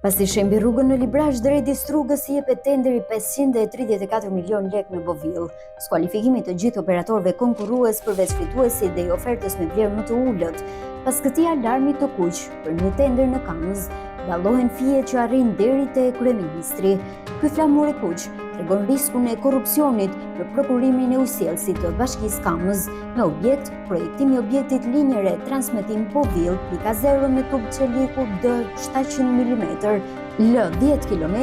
Pasi shembi rrugën në Librazh drejt Distrugës i jepet tenderi 534 milion lek në Bovill. Skualifikimi të gjithë operatorëve konkurrues përveç fituesit dhe i ofertës me vlerë më të ulët. Pas këtij alarmi të kuq për një tender në Kamës, dallohen fije që arrin deri te kryeministri. Ky flamur i kuq tregon riskun e korrupsionit në prokurimin e ujësjellësit të Bashkisë Kamës me objekt projektimi i objektit linjëre transmetim Bovill pika 0 me tub çeliku D 700 mm L 10 km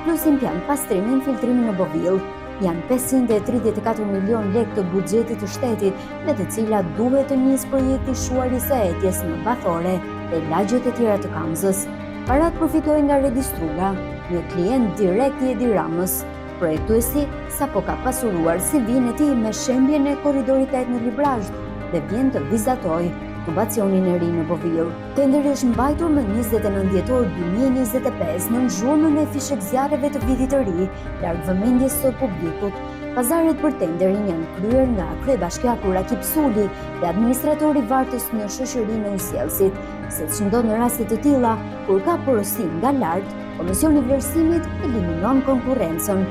plus impiant pastrimi dhe filtrimi në Bovill. Janë 534 milion lek të buxhetit të shtetit, me të cilat duhet të nisë projekti shuaris së etjes në Bathore dhe lagjet e tjera të Kamzës. Parat përfitojnë nga Redistruga, një klient direkt i Edi Ramës. Projektuesi sapo ka pasuruar CV-n e tij me shembjen e korridorit 8 në Librazh dhe vjen të vizatojë tubacionin e ri në Bovill. Tenderi është mbajtur më 29 dhjetor 2025 në zhurmën e fishek zjarreve të vitit të ri, larg vëmendjes së publikut. Pazaret për tenderin janë kryer nga kryebashkiaku Rakip Suli dhe administratori vartës në shoqërinë e ujësjellësit, se ç'ndodh në raste të tilla kur ka porosi nga lart, Komisioni i Vlerësimit eliminon konkurrencën.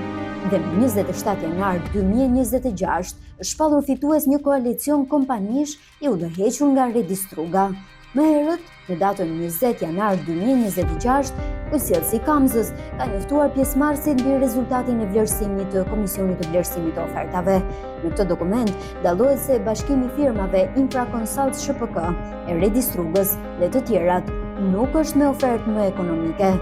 Dhe më 27 janar 2026 është shpallur fitues një koalicion kompanish i udhëhequr nga Redistruga. Më herët, në datën 20 janar 2026, ujësjellësi i Kamzës ka njoftuar pjesëmarrësit mbi rezultatin e vlerësimit të Komisionit të Vlerësimit të Ofertave. Në këtë dokument dallohet se Bashkimi i Firmave Infraconsult ShPK e Redistrugës dhe të tjerat nuk është me ofertë më ekonomike.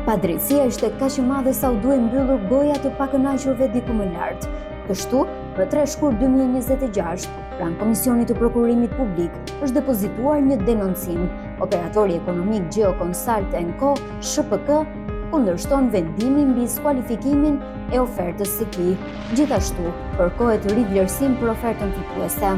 Padrejtësia ishte kaq e madhe sa u duhej mbyllur goja të pakënaqurve diku më lart. Kështu, në 3 shkurt 2026, pranë Komisionit të Prokurimit Publik, është depozituar një denoncim. Operatori ekonomik Geoconsult & Co. ShPK kundërshton vendimin mbi skualifikimin e ofertës së tij. Gjithashtu, kërkohet rivlerësim për ofertën fituese.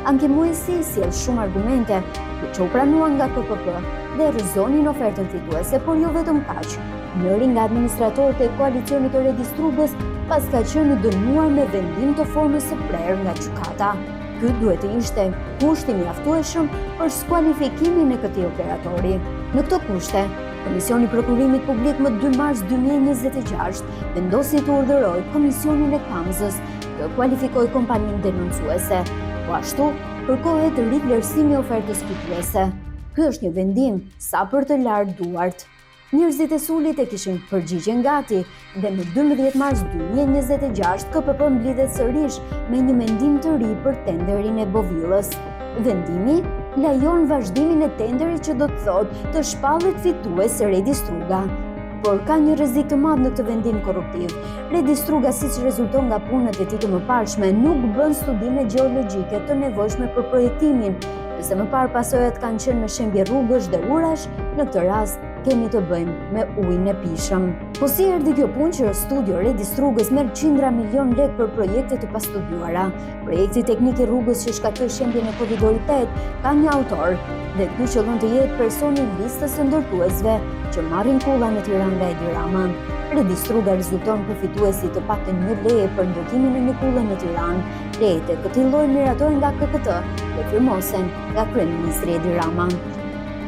Ankemuesi sjell shumë argumente që u pranuan nga KPP dhe rrëzonin ofertën fituese, por jo vetëm kaq. Njëri nga administratorët e koalicionit të Redistrugës pas ka qenë dënuar me vendim të formës së prerë nga gjykata. Ky duhet të ishte kushti mjaftueshëm për skualifikimin e këtij operatori. Në këto kushte, Komisioni i Prokurimit Publik më 2 mars 2026 vendosi të urdhërojë Komisionin e Kamzës të kualifikojë kompaninë denoncuese. Po ashtu, kërkohet rivlerësimi i ofertës fituese. Ky është një vendim sa për të larë duart. Njerëzit e Sulit e kishin përgjigjen gati dhe në 12 mars 2026 KPP mblidhet sërish me një mendim të ri për tenderin e Bovillës. Vendimi lejon vazhdimin e tenderit që do të thotë të shpallet fitues Redistruga. Por ka një rrezik të madh në këtë vendim korruptiv. Redistruga, siç rezulton nga punët e tij të mëparshme, nuk bën studime gjeologjike të nevojshme për projektimin. Nëse më parë pasojat kanë qenë me shembje rrugësh dhe urash, në këtë rast kemi të bëjmë me ujin e pishëm. Po si erdhi kjo punë që studio Redistrugës merr qindra milion lek për projekte të pastudiuara? Projekti teknik i rrugës që shkaktoi shembjen e korridorit 8 ka një autor dhe ky qëllon të jetë personi i listës së ndërtuesve që marrin kulla në Tiranë nga Edi Rama. Redistruga rezulton përfituesi të paktën 1 leje për ndërtimin e një kulle në Tiranë. Lejet e këtij lloji miratohen nga KKT dhe firmosen nga kryeministri Edi Rama.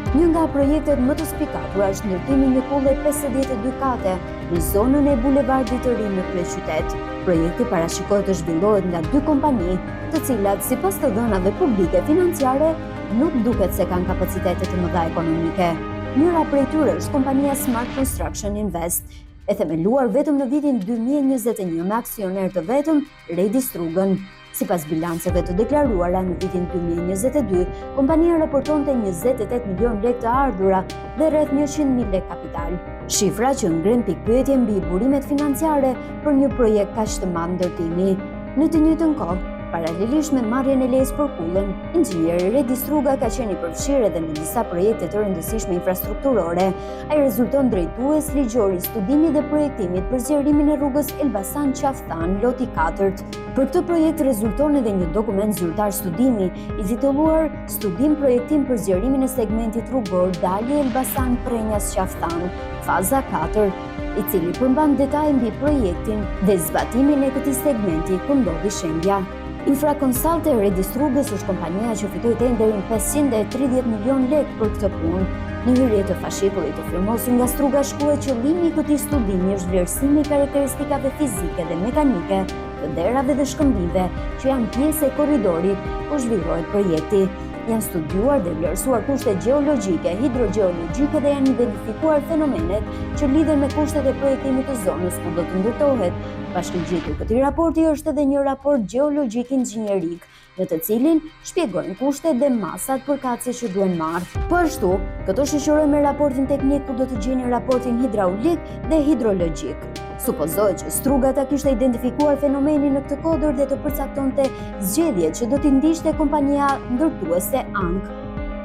Një nga projektet më të spikatura është ndërtimi një kulle 52 kate në zonën e bulevardit të ri në kryeqytet. Projekti parashikohet të zhvillohet nga 2 kompani, të cilat sipas të dhënave publike financiare nuk duket se kanë kapacitete të mëdha ekonomike. Njëra prej tyre është kompania Smart Construction Invest, e themeluar vetëm në vitin 2021 me aksioner të vetëm Redistrugën. Sipas bilanceve të deklaruara në vitin 2022, kompania raportonte 28 milion lek të ardhura dhe rreth 100.000 lek kapital. Shifra që ngren pikpyetje mbi burimet financiare për një projekt kaq të madh ndërtimi. Në të njëjtën kohë, paralelisht me marrjen e lejës për kullën, inxhinieri Redistruga ka qenë i përfshirë edhe në disa projekte të rëndësishme infrastrukturore. Ai rezulton drejtues ligjor i studimit dhe projektimit për zgjerimin e rrugës Elbasan Qaftan, loti 4. Për këtë projekt rezulton edhe një dokument zyrtar studimi i titulluar Studim projektim për zgjerimin e segmentit rrugor dalje Elbasan Prenjas Qaftan, faza 4, i cili përmban detaje mbi projektin dhe zbatimin e këtij segmenti ku ndodhi shembja. Infrakonsalte Redistrugës është kompania që fitoi tenderin 530 milion lekë për këtë punë. Në hyrje të fashikullit të firmosur nga Struga shkruhet që qëllimi i këtij studimi është vlerësimi i karakteristikave fizike dhe mekanike të derave dhe shkëmbive që janë pjesë e korridorit ku zhvillohet projekti. Janë studiuar dhe vlerësuar kushtet gjeologjike, hidrogjeologjike dhe janë identifikuar fenomenet që lidhen me kushtet e projektimit të zonës ku do të ndërtohet. Bashkëngjitur këtij raporti është edhe një raport gjeologjik inxhinierik, në të cilin shpjegojnë kushtet dhe masat përkatëse që duhen marrë. Po ashtu, këto shoqërohen me raportin teknik ku do të gjeni raportin hidraulik dhe hidrologjik. Supozohet që Struga ta kishte identifikuar fenomenin në këtë kodër dhe të përcaktonte zgjedhjet që do t'i ndiqte kompania ndërtuese ANC.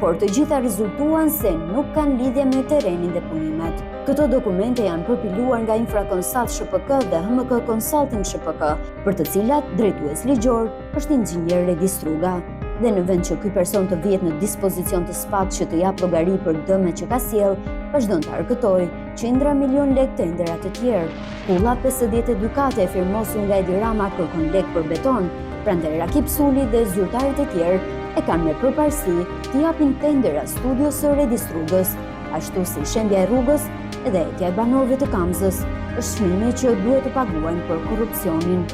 Por të gjitha rezultuan se nuk kanë lidhje me terrenin dhe punimet. Këto dokumente janë përpiluar nga Infraconsult ShPK dhe HMK Consulting ShPK, për të cilat drejtues ligjor është inxhinier Redistruga. Dhe në vend që ky person të vihet në dispozicion të spak që të jap llogari për dëmet që ka sjell, vazhdon të arkëtojë qindra milion lekë tendera të tjerë. Pulla 50 edukate e firmosur nga Edi Rama kërkon lekë për beton, prandaj Rakip Suli dhe zyrtarët e tjerë e kanë me përparësi të japin tendera studios së Redistrugës, ashtu si shembja e rrugës edhe etja e banorëve të Kamzës, është çmimi që duhet të paguajnë për korrupsionin.